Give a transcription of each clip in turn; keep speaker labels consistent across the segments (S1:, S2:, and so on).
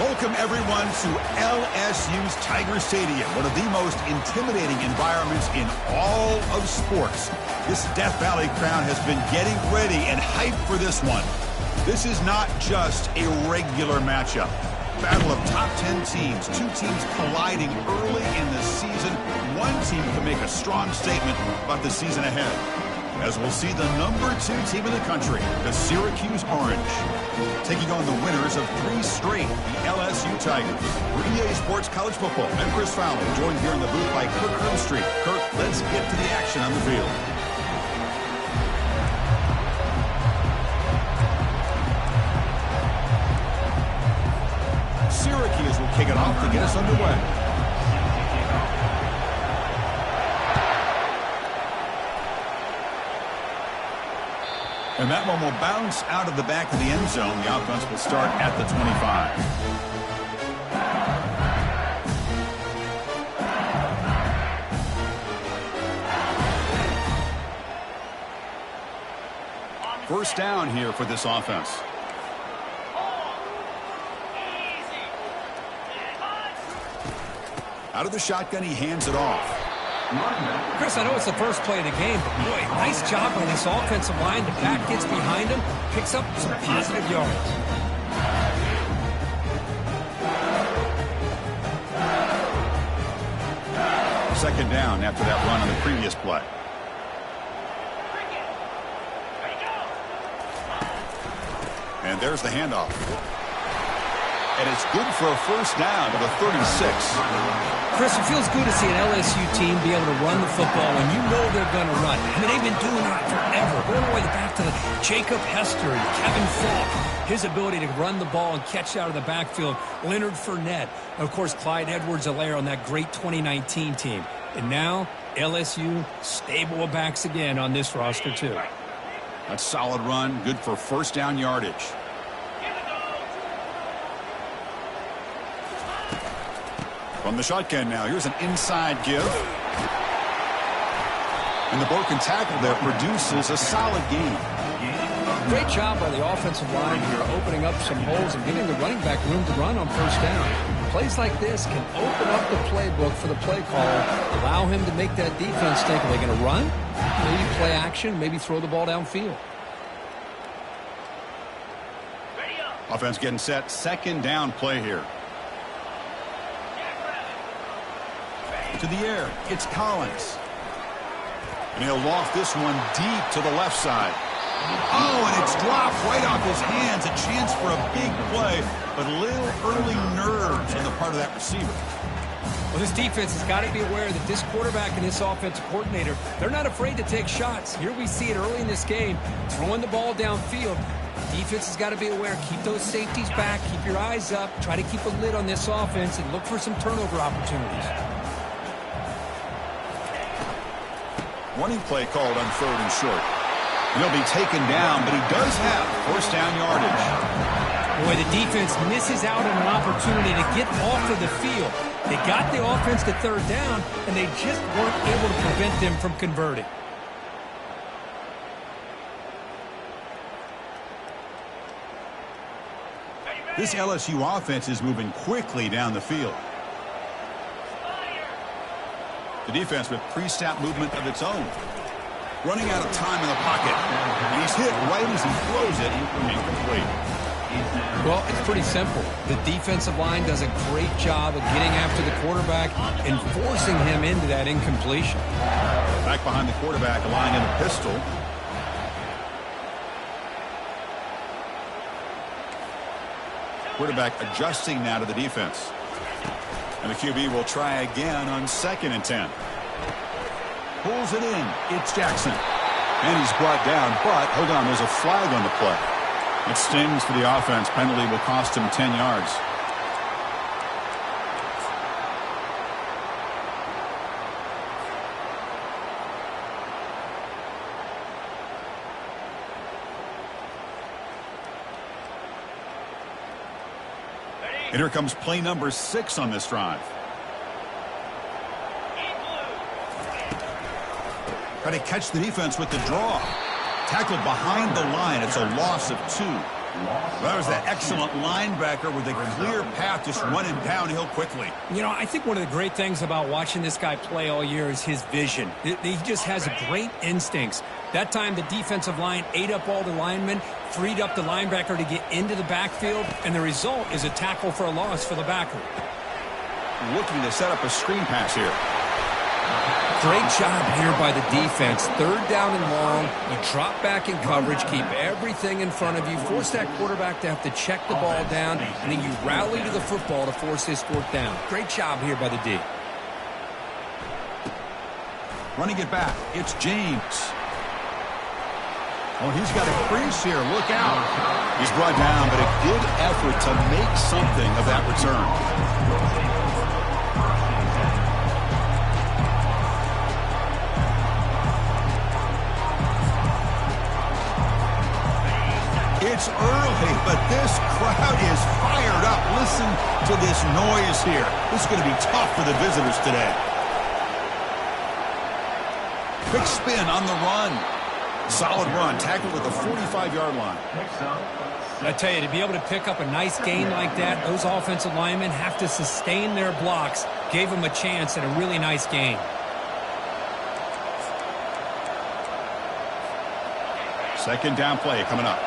S1: Welcome, everyone, to LSU's Tiger Stadium, one of the most intimidating environments in all of sports. This Death Valley crowd has been getting ready and hyped for this one. This is not just a regular matchup. Battle of top 10 teams, two teams colliding early in the season. One team can make a strong statement about the season ahead, as we'll see the #2 team in the country, the Syracuse Orange, taking on the winners of 3 straight, the LSU Tigers. For EA Sports College Football, I'm Chris Fowler, joined here in the booth by Kirk Street. Kirk, let's get to the action on the field. Syracuse will kick it off to get us underway. And that one will bounce out of the back of the end zone. The offense will start at the 25. First down here for this offense. Out of the shotgun, he hands it off.
S2: Chris, I know it's the first play of the game, but boy, nice job on this offensive line. The back gets behind him, picks up some positive yards.
S1: Second down after that run on the previous play. And there's the handoff. And it's good for a first down to the 36.
S2: Chris, it feels good to see an LSU team be able to run the football when you know they're going to run. I mean, they've been doing that forever, going all the way back to Jacob Hester and Kevin Falk. His ability to run the ball and catch out of the backfield. Leonard Fournette. And, of course, Clyde Edwards-Helaire on that great 2019 team. And now, LSU stable of backs again on this roster, too.
S1: That's a solid run, good for first down yardage. From the shotgun now, here's an inside give. And the broken tackle there produces a solid gain.
S2: Great job by the offensive line here, opening up some holes and giving the running back room to run on first down. Plays like this can open up the playbook for the play caller, allow him to make that defense think, are they going to run? Maybe play action, maybe throw the ball downfield.
S1: Offense getting set, second down play here. To the air, it's Collins. And he'll loft this one deep to the left side. Oh, and it's dropped right off his hands. A chance for a big play, but a little early nerves on the part of that receiver.
S2: Well, this defense has got to be aware that this quarterback and this offensive coordinator, they're not afraid to take shots. Here we see it early in this game, throwing the ball downfield. Defense has got to be aware. Keep those safeties back. Keep your eyes up. Try to keep a lid on this offense and look for some turnover opportunities.
S1: Running play called on 3rd and short. And he'll be taken down, but he does have first down yardage.
S2: Boy, the defense misses out on an opportunity to get off of the field. They got the offense to 3rd down, and they just weren't able to prevent them from converting.
S1: This LSU offense is moving quickly down the field. The defense with pre-snap movement of its own. Running out of time in the pocket. And he's hit right as he throws it. Incomplete.
S2: Well, it's pretty simple. The defensive line does a great job of getting after the quarterback and forcing him into that incompletion.
S1: Back behind the quarterback, lying in the pistol. Quarterback adjusting now to the defense. And the QB will try again on 2nd and 10. Pulls it in. It's Jackson. And he's brought down, but hold on, there's a flag on the play. It stings for the offense. Penalty will cost him 10 yards. And here comes play number 6 on this drive. Try to catch the defense with the draw. Tackled behind the line. It's a loss of 2. Well, there's that excellent linebacker with a clear path just running downhill quickly.
S2: You know, I think one of the great things about watching this guy play all year is his vision. He just has great instincts. That time, the defensive line ate up all the linemen, freed up the linebacker to get into the backfield, and the result is a tackle for a loss for the backer.
S1: Looking to set up a screen pass here.
S2: Great job here by the defense. Third down and long. You drop back in coverage, keep everything in front of you, force that quarterback to have to check the ball down, and then you rally to the football to force his fourth down. Great job here by the D.
S1: Running it back, it's James. Oh, he's got a crease here. Look out. He's brought down, but a good effort to make something of that return. It's early, but this crowd is fired up. Listen to this noise here. This is going to be tough for the visitors today. Quick spin on the run. Solid run, tackled at the 45-yard line.
S2: I tell you, to be able to pick up a nice gain like that, those offensive linemen have to sustain their blocks. Gave them a chance at a really nice gain.
S1: Second down play coming up.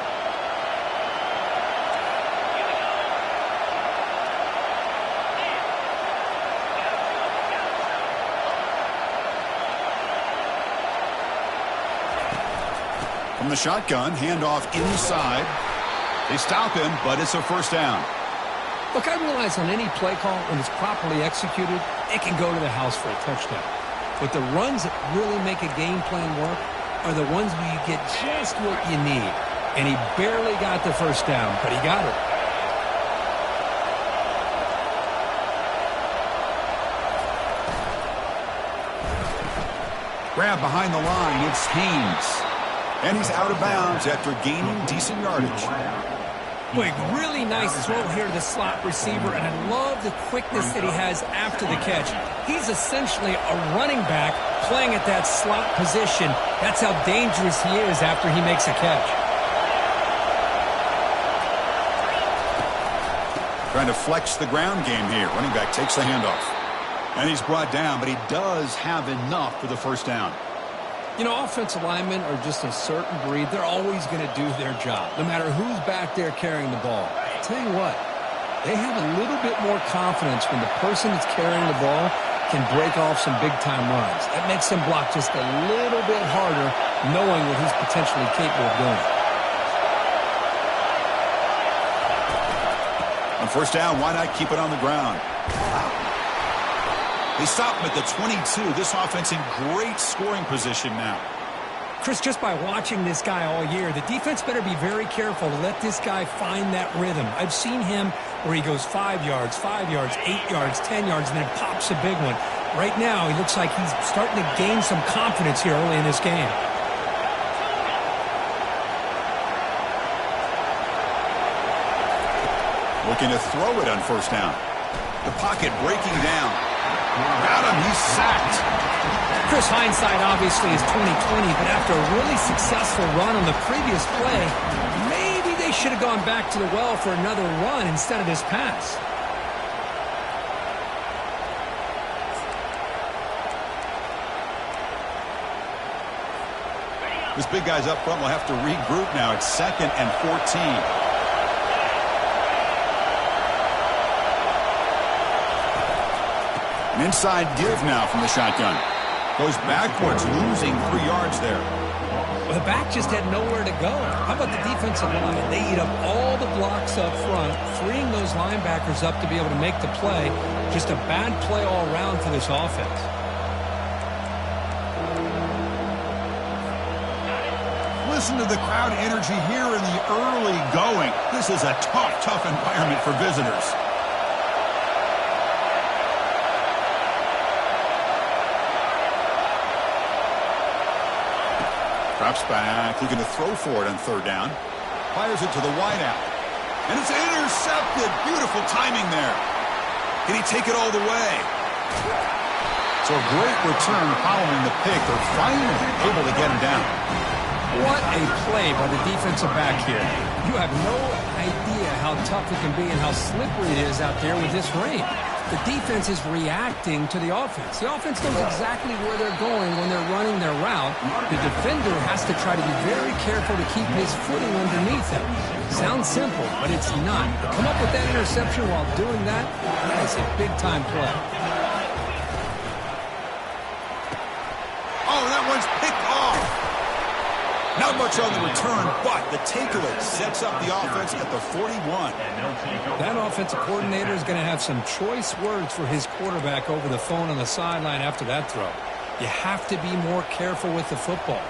S1: From the shotgun, handoff inside. They stop him, but it's a first down.
S2: Look, I realize on any play call, when it's properly executed, it can go to the house for a touchdown. But the runs that really make a game plan work are the ones where you get just what you need. And he barely got the first down, but he got it.
S1: Grab behind the line, it's Haynes. And he's out of bounds after gaining decent yardage.
S2: Quick, really nice throw here to the slot receiver, and I love the quickness that he has after the catch. He's essentially a running back playing at that slot position. That's how dangerous he is after he makes a catch.
S1: Trying to flex the ground game here. Running back takes the handoff. And he's brought down, but he does have enough for the first down.
S2: You know, offensive linemen are just a certain breed. They're always going to do their job, no matter who's back there carrying the ball. I'll tell you what, they have a little bit more confidence when the person that's carrying the ball can break off some big-time runs. That makes them block just a little bit harder, knowing what he's potentially capable of doing.
S1: On first down, why not keep it on the ground? They stop him at the 22. This offense in great scoring position now.
S2: Chris, just by watching this guy all year, the defense better be very careful to let this guy find that rhythm. I've seen him where he goes 5 yards, 8 yards, 10 yards, and then pops a big one. Right now, he looks like he's starting to gain some confidence here early in this game.
S1: Looking to throw it on first down. The pocket breaking down. Got him, he's sacked.
S2: Chris, hindsight obviously is 20/20, but after a really successful run on the previous play, maybe they should have gone back to the well for another run instead of this pass.
S1: This big guy's up front will have to regroup now. It's 2nd and 14. An inside give now from the shotgun. Goes backwards, losing 3 yards there.
S2: Well, the back just had nowhere to go. How about the defensive line? They eat up all the blocks up front, freeing those linebackers up to be able to make the play. Just a bad play all around for this offense.
S1: Listen to the crowd energy here in the early going. This is a tough environment for visitors. Drops back, looking to throw for it on third down. Fires it to the wideout. And it's intercepted. Beautiful timing there. Can he take it all the way? So a great return following the pick. They're finally able to get him down.
S2: What a play by the defensive back here. You have no idea how tough it can be and how slippery it is out there with this rain. The defense is reacting to the offense. The offense knows exactly where they're going when they're running their route. The defender has to try to be very careful to keep his footing underneath him. Sounds simple, but it's not. To come up with that interception while doing that, that's a big-time play.
S1: Oh, that one's picked off. Not much on the return, but the takeaway sets up the offense at the 41.
S2: That offensive coordinator is going to have some choice words for his quarterback over the phone on the sideline after that throw. You have to be more careful with the football.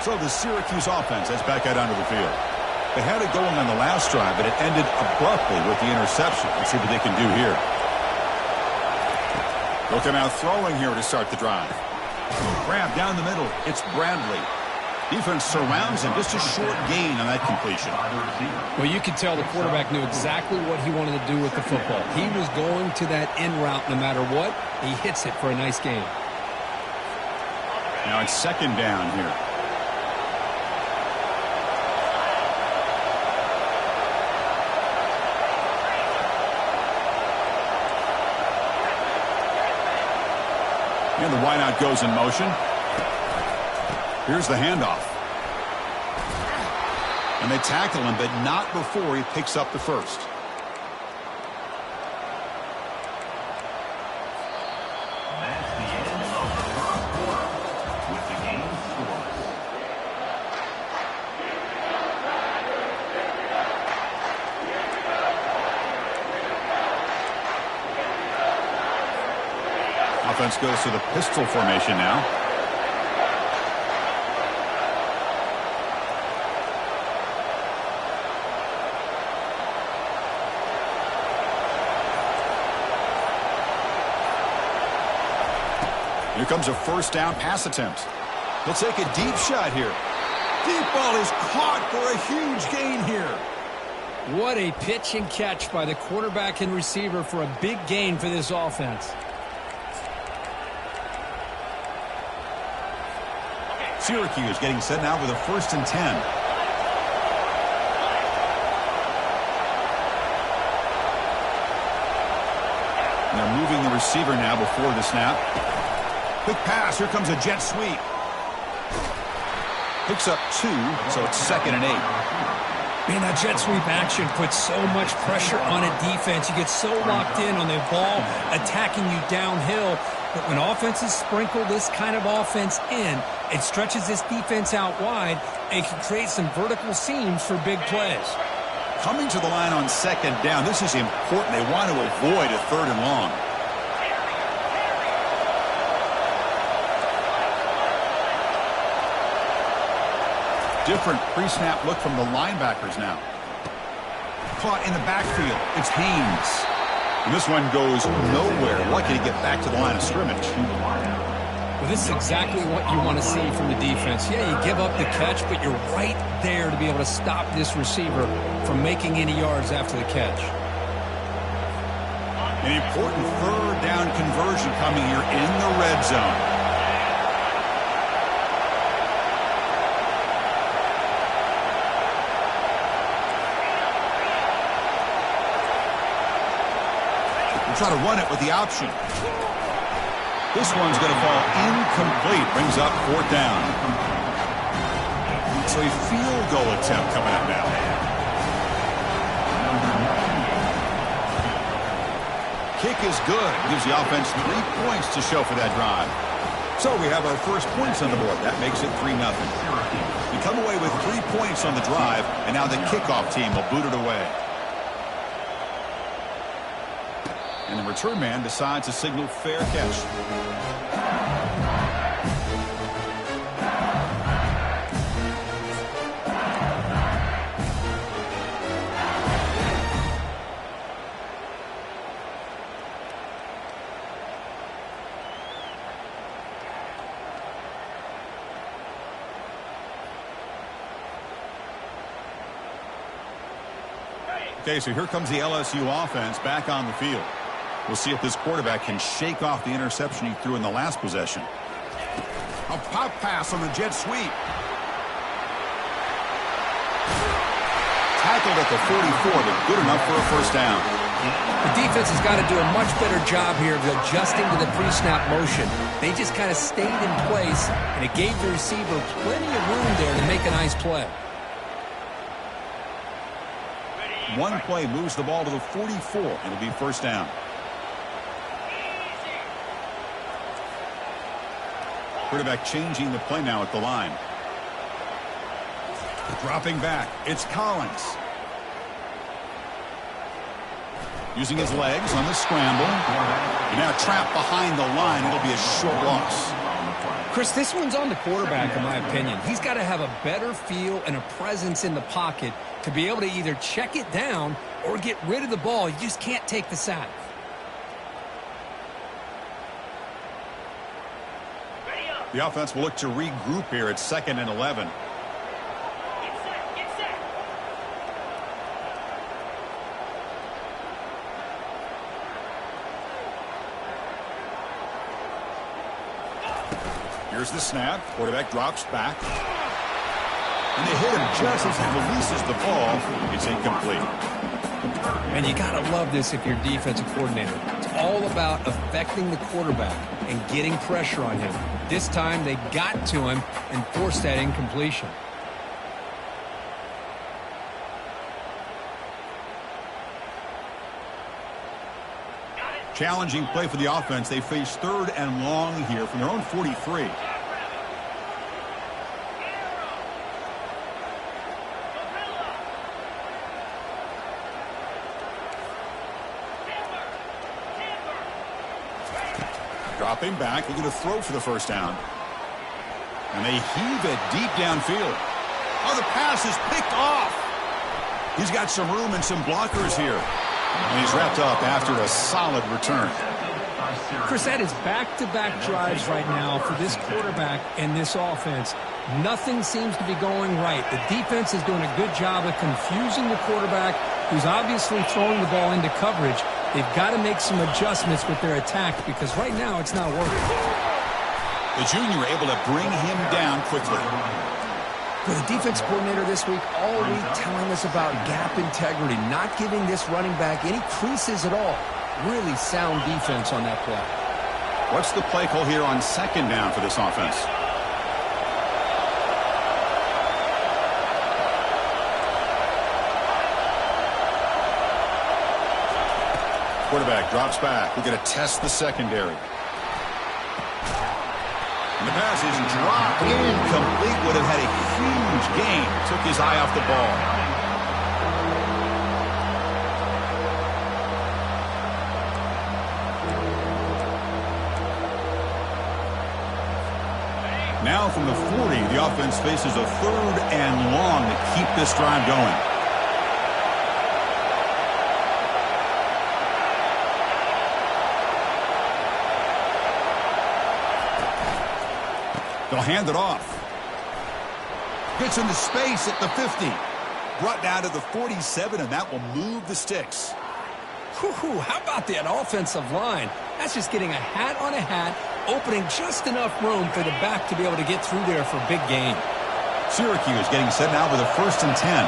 S1: So the Syracuse offense is back out onto the field. They had it going on the last drive, but it ended abruptly with the interception. Let's see what they can do here. They'll come out throwing here to start the drive. Grab down the middle. It's Bradley. Defense surrounds him. Just a short gain on that completion.
S2: Well, you could tell the quarterback knew exactly what he wanted to do with the football. He was going to that in route no matter what. He hits it for a nice gain.
S1: Now it's second down here. And the wideout goes in motion. Here's the handoff. And they tackle him, but not before he picks up the first.
S3: That's the end of the first quarter with the game scored.
S1: Offense goes to the pistol formation now. Here comes a first down pass attempt. He'll take a deep shot here. Deep ball is caught for a huge gain here.
S2: What a pitch and catch by the quarterback and receiver for a big gain for this offense.
S1: Syracuse getting set now with a 1st and 10. And they're moving the receiver now before the snap. Quick pass. Here comes a jet sweep. Picks up 2, so it's 2nd and 8.
S2: Man, that jet sweep action puts so much pressure on a defense. You get so locked in on the ball attacking you downhill. But when offenses sprinkle this kind of offense in, it stretches this defense out wide and can create some vertical seams for big plays.
S1: Coming to the line on 2nd down, this is important. They want to avoid a 3rd and long. Different pre-snap look from the linebackers now. Caught in the backfield. It's Haynes. And this one goes nowhere. Lucky to get back to the line of scrimmage.
S2: Well, this is exactly what you want to see from the defense. Yeah, you give up the catch, but you're right there to be able to stop this receiver from making any yards after the catch.
S1: An important 3rd down conversion coming here in the red zone. Try to run it with the option. This one's going to fall incomplete. Brings up 4th down. So a field goal attempt coming up now. Kick is good. Gives the offense 3 points to show for that drive. So we have our first points on the board. That makes it 3-0. We come away with 3 points on the drive, and now the kickoff team will boot it away. And the return man decides to signal fair catch. Okay, so here comes the LSU offense back on the field. We'll see if this quarterback can shake off the interception he threw in the last possession. A pop pass on the jet sweep. Tackled at the 44, but good enough for a first down.
S2: The defense has got to do a much better job here of adjusting to the pre-snap motion. They just kind of stayed in place, and it gave the receiver plenty of room there to make a nice play.
S1: One play moves the ball to the 44. It'll be first down. Quarterback changing the play now at the line. Dropping back. It's Collins. Using his legs on the scramble. Now trapped behind the line. It'll be a short loss.
S2: Chris, this one's on the quarterback, in my opinion. He's got to have a better feel and a presence in the pocket to be able to either check it down or get rid of the ball. You just can't take the sack.
S1: The offense will look to regroup here at 2nd and 11. Here's the snap. Quarterback drops back. And they hit him just as he releases the ball. It's incomplete.
S2: And you got to love this if you're defensive coordinator. It's all about affecting the quarterback and getting pressure on him. This time they got to him and forced that incompletion.
S1: Challenging play for the offense. They face 3rd and long here from their own 43. Dropping back, looking to throw for the first down. And they heave it deep downfield. Oh, the pass is picked off. He's got some room and some blockers here. And he's wrapped up after a solid return.
S2: Chris, that is back-to-back drives right now for this quarterback and this offense. Nothing seems to be going right. The defense is doing a good job of confusing the quarterback, who's obviously throwing the ball into coverage. They've got to make some adjustments with their attack because right now it's not working.
S1: The junior able to bring him down quickly.
S2: For the defense coordinator this week, all week telling us about gap integrity, not giving this running back any creases at all. Really sound defense on that play.
S1: What's the play call here on 2nd down for this offense? Quarterback drops back. We're going to test the secondary. And the pass is dropped incomplete. Would have had a huge gain. Took his eye off the ball. Now from the 40, the offense faces a 3rd and long to keep this drive going. They'll hand it off. Gets into space at the 50. Brought down to the 47, and that will move the sticks.
S2: Whew, how about that offensive line? That's just getting a hat on a hat, opening just enough room for the back to be able to get through there for a big gain.
S1: Syracuse getting set now with a 1st and 10.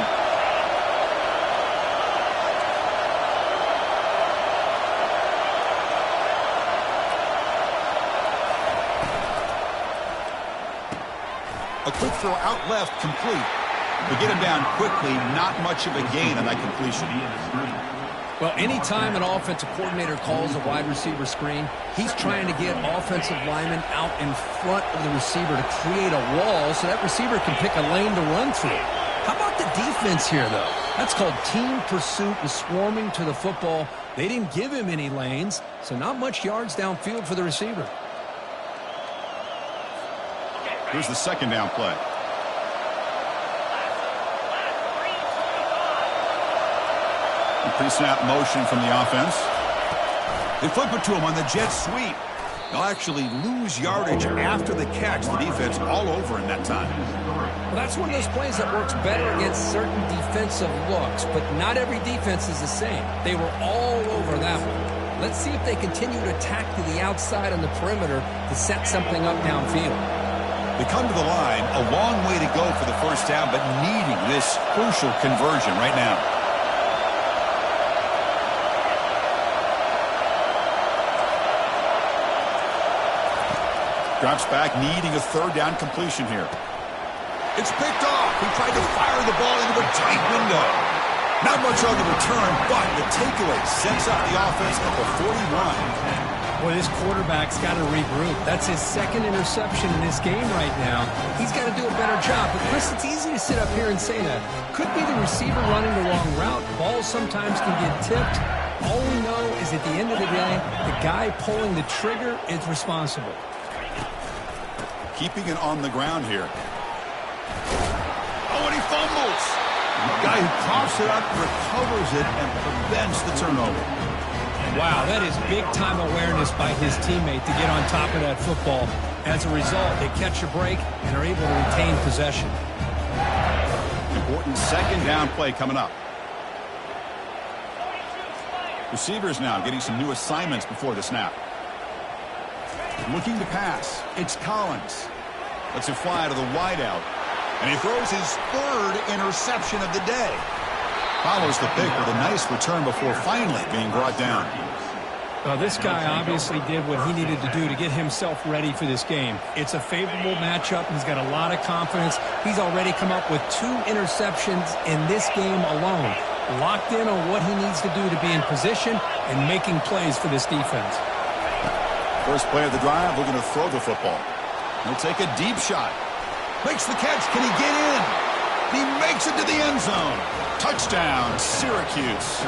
S1: A quick throw out left, complete. We get him down quickly, not much of a gain on that completion.
S2: Well, anytime an offensive coordinator calls a wide receiver screen, he's trying to get offensive linemen out in front of the receiver to create a wall so that receiver can pick a lane to run through. How about the defense here, though? That's called team pursuit and swarming to the football. They didn't give him any lanes, so not much yards downfield for the receiver.
S1: Here's the 2nd down play. Pre-snap motion from the offense. They flip it to him on the jet sweep. They'll actually lose yardage after the catch. The defense all over in that time.
S2: Well, that's one of those plays that works better against certain defensive looks, but not every defense is the same. They were all over that one. Let's see if they continue to attack to the outside on the perimeter to set something up downfield.
S1: They come to the line, a long way to go for the first down, but needing this crucial conversion right now. Drops back, needing a third down completion here. It's picked off. He tried to fire the ball into a tight window. Not much on the return, but the takeaway sets up the offense at the 41.
S2: Boy, this quarterback's got to regroup. That's his second interception in this game right now. He's got to do a better job. But Chris, it's easy to sit up here and say that. Could be the receiver running the wrong route. Balls sometimes can get tipped. All we know is at the end of the day, the guy pulling the trigger is responsible.
S1: Keeping it on the ground here. Oh, and he fumbles. The guy who coughs it up recovers it and prevents the turnover.
S2: Wow, that is big-time awareness by his teammate to get on top of that football. As a result, they catch a break and are able to retain possession.
S1: Important second down play coming up. Receivers now getting some new assignments before the snap. Looking to pass. It's Collins. Lets it fly to the wideout. And he throws his third interception of the day. Follows the pick with a nice return before finally being brought down.
S2: Well, this guy obviously did what he needed to do to get himself ready for this game. It's a favorable matchup. He's got a lot of confidence. He's already come up with 2 interceptions in this game alone. Locked in on what he needs to do to be in position and making plays for this defense.
S1: First play of the drive, we're going to throw the football. He'll take a deep shot. Makes the catch. Can he get in? He makes it to the end zone. Touchdown, Syracuse.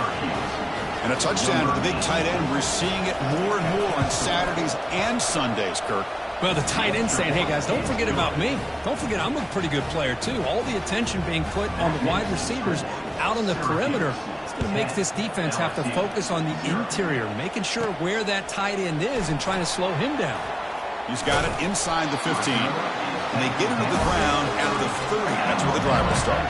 S1: And a touchdown to the big tight end. We're seeing it more and more on Saturdays and Sundays, Kirk.
S2: Well, the tight end saying, hey, guys, don't forget about me. Don't forget I'm a pretty good player, too. All the attention being put on the wide receivers out on the perimeter. It's going to make this defense have to focus on the interior, making sure where that tight end is and trying to slow him down.
S1: He's got it inside the 15. And they get him to the ground at the 30. That's where the drive will start.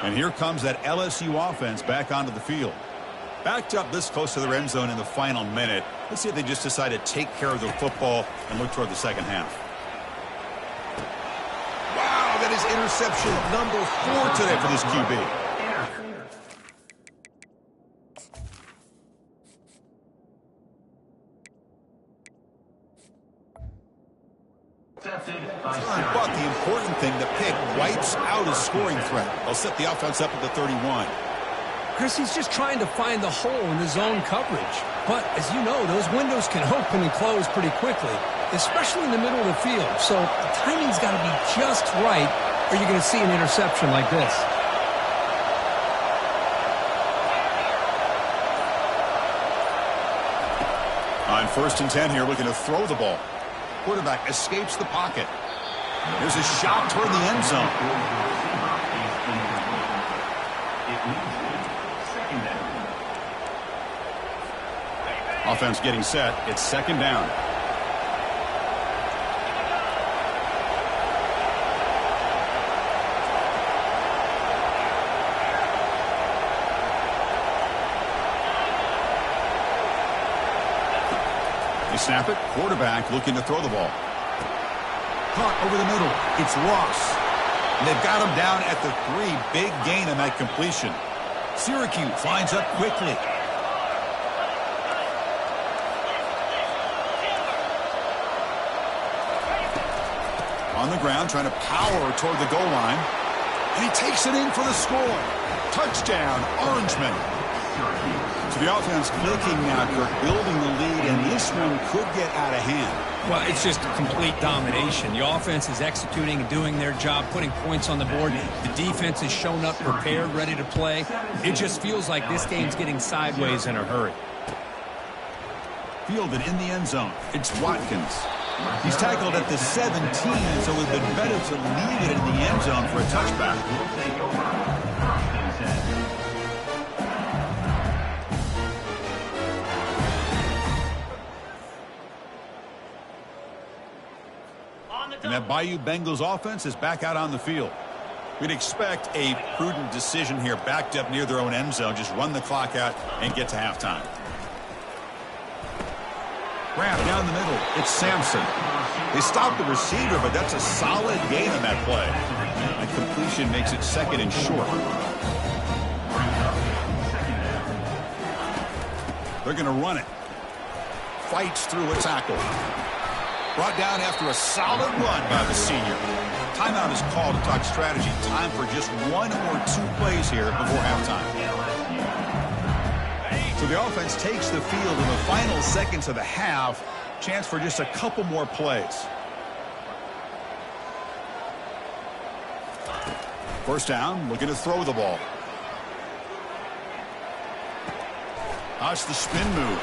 S1: And here comes that LSU offense back onto the field. Backed up this close to the end zone in the final minute. Let's see if they just decide to take care of the football and look toward the second half. Wow, that is interception number 4 today for this QB. But the important thing, the pick wipes out a scoring threat. They'll set the offense up at the 31.
S2: Chris, he's just trying to find the hole in the zone coverage. But, as you know, those windows can open and close pretty quickly, especially in the middle of the field. So the timing's got to be just right, or you're going to see an interception like this.
S1: On 1st and 10 here, looking to throw the ball. Quarterback escapes the pocket. There's a shot toward the end zone. Offense getting set. It's second down. They snap it. Quarterback looking to throw the ball. Caught over the middle. It's Ross. And they've got him down at the 3. Big gain on that completion. Syracuse lines up quickly. On the ground, trying to power toward the goal line. And he takes it in for the score. Touchdown, Orangeman. So the offense clicking now, building the lead, and this one could get out of hand.
S2: Well, it's just complete domination. The offense is executing and doing their job, putting points on the board. The defense has shown up prepared, ready to play. It just feels like this game's getting sideways in a hurry.
S1: Fielded in the end zone. It's Watkins. He's tackled at the 17, so it would have been better to leave it in the end zone for a touchback. And that Bayou Bengals offense is back out on the field. We'd expect a prudent decision here, backed up near their own end zone. Just run the clock out and get to halftime. Grab down the middle. It's Sampson. They stopped the receiver, but that's a solid gain on that play. A completion makes it second and short. They're going to run it. Fights through a tackle. Brought down after a solid run by the senior. Timeout is called to talk strategy. Time for just 1 or 2 plays here before halftime. So the offense takes the field in the final seconds of the half. Chance for just a couple more plays. First down, looking to throw the ball. That's the spin move.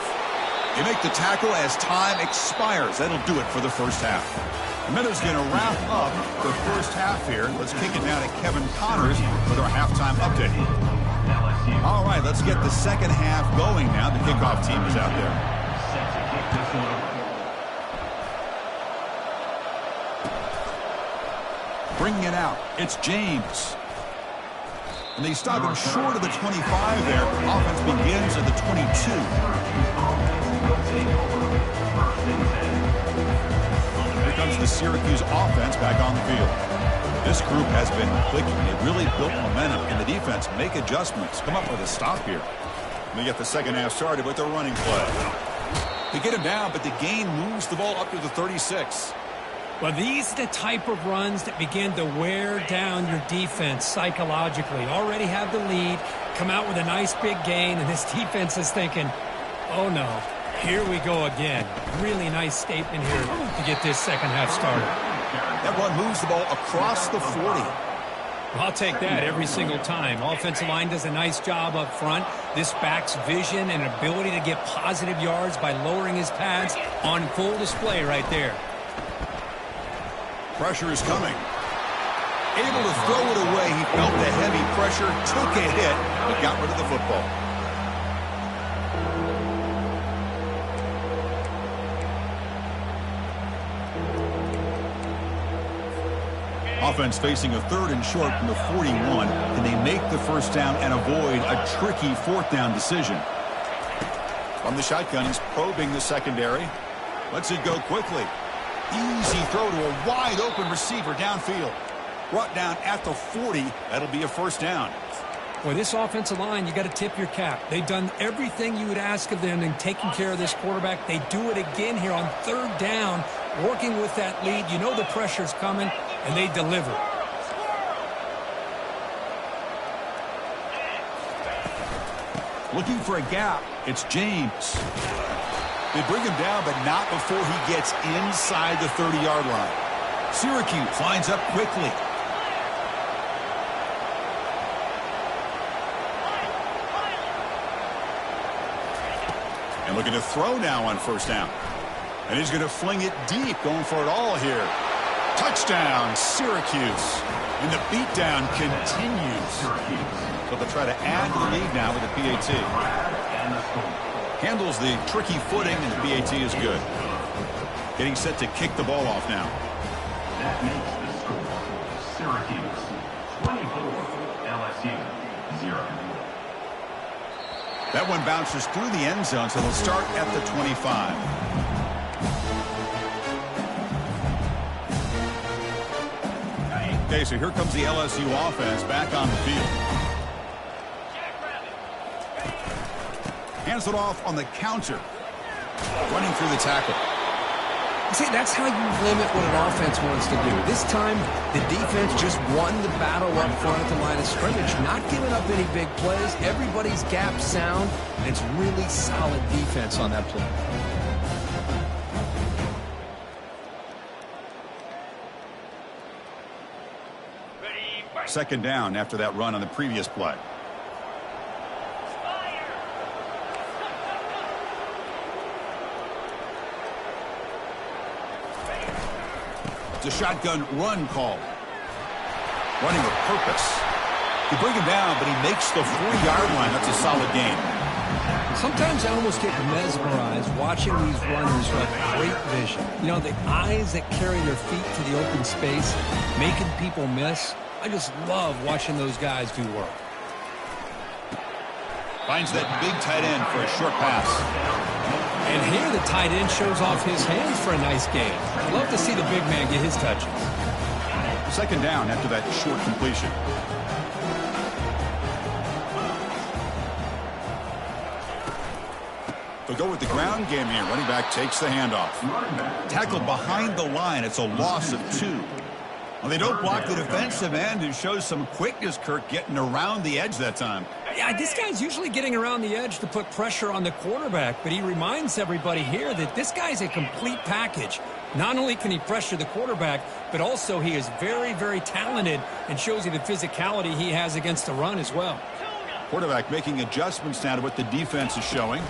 S1: They make the tackle as time expires. That'll do it for the first half. Minuta's going to wrap up the first half here. Let's kick it down to Kevin Connors with our halftime update. All right, let's get the second half going now. The kickoff team is out there. Bringing it out, it's James. And they stop him short of the 25 there. Offense begins at the 22. Here comes the Syracuse offense back on the field. This group has been clicking. They've really built momentum, and the defense make adjustments. Come up with a stop here. We get the second half started with their running play. They get him down, but the gain moves the ball up to the 36.
S2: Well, these are the type of runs that begin to wear down your defense psychologically. Already have the lead, come out with a nice big gain, and this defense is thinking, oh no, here we go again. Really nice statement here to get this second half started.
S1: That one moves the ball across the 40.
S2: I'll take that every single time. Offensive line does a nice job up front. This back's vision and ability to get positive yards by lowering his pads on full display right there.
S1: Pressure is coming. Able to throw it away. He felt the heavy pressure, took a hit, but got rid of the football. Offense facing a 3rd and short from the 41. Can they make the first down and avoid a tricky 4th down decision? From the shotgun, he's probing the secondary. Lets it go quickly. Easy throw to a wide open receiver downfield. Brought down at the 40. That'll be a first down.
S2: Boy, this offensive line, you got to tip your cap. They've done everything you would ask of them in taking care of this quarterback. They do it again here on 3rd down, working with that lead. You know the pressure's coming, and they deliver.
S1: Looking for a gap. It's James. They bring him down, but not before he gets inside the 30-yard line. Syracuse lines up quickly. And looking to throw now on first down. And he's going to fling it deep, going for it all here. Touchdown, Syracuse. And the beatdown continues. So they'll try to add to the lead now with the PAT. Handles the tricky footing, and the PAT is good. Getting set to kick the ball off now.
S3: That makes the score Syracuse 24, LSU 0.
S1: That one bounces through the end zone, so they'll start at the 25. Okay, so here comes the LSU offense back on the field. Hands it off on the counter. Running through the tackle.
S2: See, that's how you limit what an offense wants to do. This time, the defense just won the battle up front at the line of scrimmage, not giving up any big plays. Everybody's gap sound, and it's really solid defense on that play.
S1: Second down after that run on the previous play. It's a shotgun run call. Running with purpose. You bring him down, but he makes the 40-yard line. That's a solid gain.
S2: Sometimes I almost get mesmerized watching these runners who have great vision. You know, the eyes that carry their feet to the open space, making people miss. I just love watching those guys do work.
S1: Finds that big tight end for a short pass.
S2: And here the tight end shows off his hands for a nice game. I'd love to see the big man get his touches.
S1: Second down after that short completion. They'll go with the ground game here. Running back takes the handoff. Tackled behind the line. It's a loss of 2. Well, they don't block the defensive end, who shows some quickness, Kirk, getting around the edge that time.
S2: Yeah, this guy's usually getting around the edge to put pressure on the quarterback, but he reminds everybody here that this guy's a complete package. Not only can he pressure the quarterback, but also he is very, very talented and shows you the physicality he has against the run as well.
S1: Quarterback making adjustments now to what the defense is showing.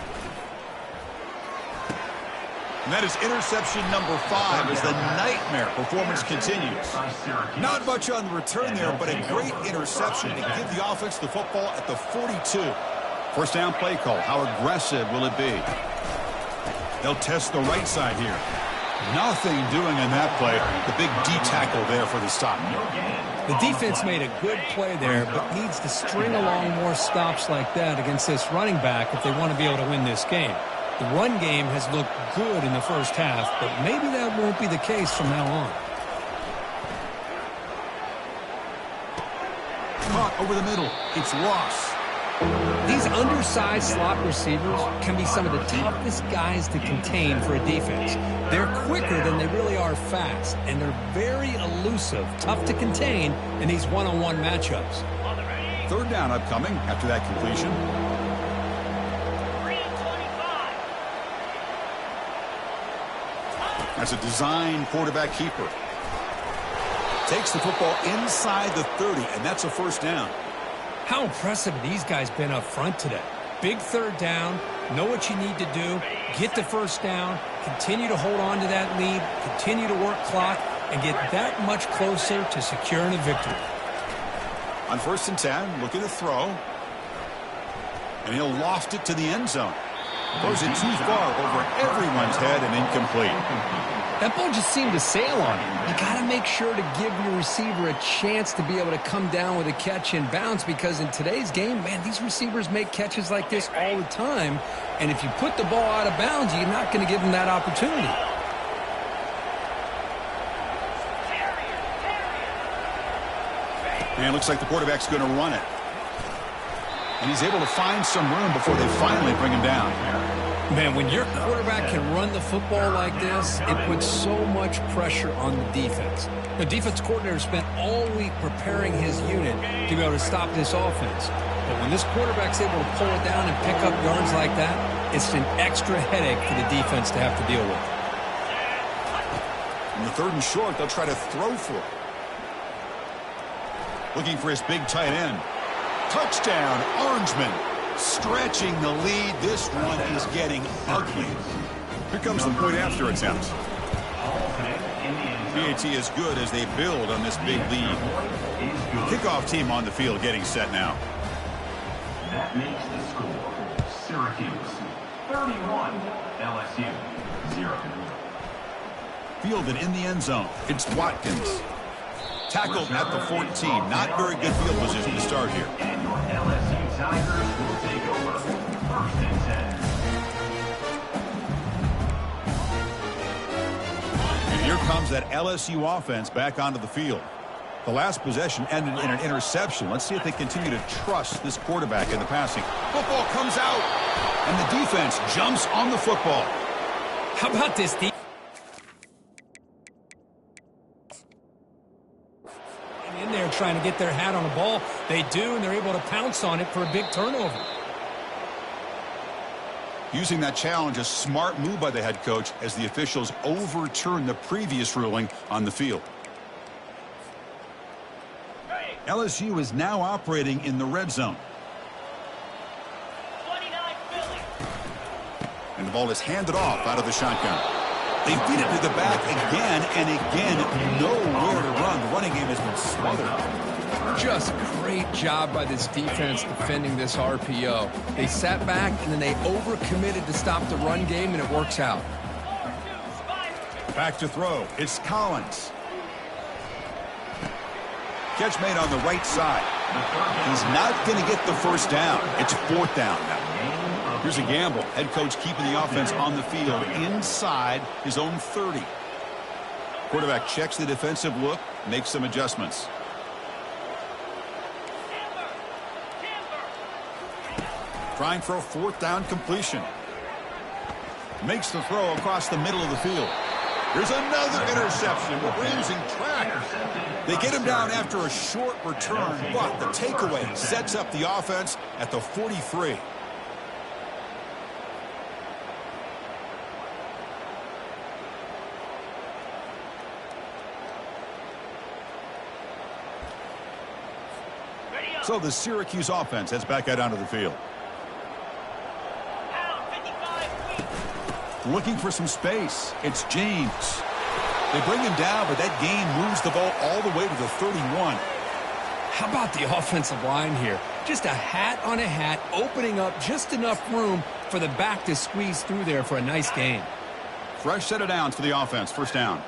S1: And that is interception number 5 as the nightmare performance continues. Not much on the return there, but a great interception to give the offense the football at the 42. First down play call. How aggressive will it be? They'll test the right side here. Nothing doing in that play. The big D tackle there for the stop.
S2: The defense made a good play there, but needs to string along more stops like that against this running back if they want to be able to win this game. The run game has looked good in the first half, but maybe that won't be the case from now on.
S1: Caught over the middle. It's Ross.
S2: These undersized slot receivers can be some of the toughest guys to contain for a defense. They're quicker than they really are fast, and they're very elusive, tough to contain in these one-on-one matchups.
S1: Third down upcoming after that completion. As a design quarterback keeper. Takes the football inside the 30, and that's a first down.
S2: How impressive these guys been up front today. Big third down, know what you need to do, get the first down, continue to hold on to that lead, continue to work clock, and get that much closer to securing a victory.
S1: On 1st and 10, looking to throw. And he'll loft it to the end zone. Throws it too far over everyone's head and incomplete.
S2: That ball just seemed to sail on him. You got to make sure to give your receiver a chance to be able to come down with a catch and bounce, because in today's game, man, these receivers make catches like this all the time. And if you put the ball out of bounds, you're not going to give them that opportunity.
S1: And it looks like the quarterback's going to run it. And he's able to find some room before they finally bring him down.
S2: Man, when your quarterback can run the football like this, it puts so much pressure on the defense. The defense coordinator spent all week preparing his unit to be able to stop this offense. But when this quarterback's able to pull it down and pick up yards like that, it's an extra headache for the defense to have to deal with.
S1: On the 3rd and short, they'll try to throw for it. Looking for his big tight end. Touchdown, Orangeman. Stretching the lead. This one is getting ugly. Here comes the point after attempt. PAT is good as they build on this big lead. Kickoff team on the field getting set now.
S3: That makes the score Syracuse 31, LSU 0.
S1: Fielded in the end zone. It's Watkins. Tackled at the 14. Not very good field position to start here.
S3: And your LSU Tigers will take over 1st and 10.
S1: And here comes that LSU offense back onto the field. The last possession ended in an interception. Let's see if they continue to trust this quarterback in the passing. Football comes out, and the defense jumps on the football.
S2: How about this defense? In there trying to get their hat on the ball. They do, and they're able to pounce on it for a big turnover.
S1: Using that challenge, a smart move by the head coach as the officials overturn the previous ruling on the field. LSU is now operating in the red zone. And the ball is handed off out of the shotgun. They feed it to the back again and again. Nowhere to run. The running game has been smothered.
S2: Just great job by this defense defending this RPO. They sat back and then they overcommitted to stop the run game, and it works out.
S1: Back to throw. It's Collins. Catch made on the right side. He's not going to get the first down. It's 4th down now. Here's a gamble. Head coach keeping the offense on the field inside his own 30. Quarterback checks the defensive look, makes some adjustments. Trying for a 4th down completion. Makes the throw across the middle of the field. Here's another interception. We're losing track. They get him down after a short return, but the takeaway sets up the offense at the 43. So the Syracuse offense heads back out onto the field. Looking for some space. It's James. They bring him down, but that gain moves the ball all the way to the 31.
S2: How about the offensive line here? Just a hat on a hat, opening up just enough room for the back to squeeze through there for a nice gain.
S1: Fresh set of downs for the offense. 1st down.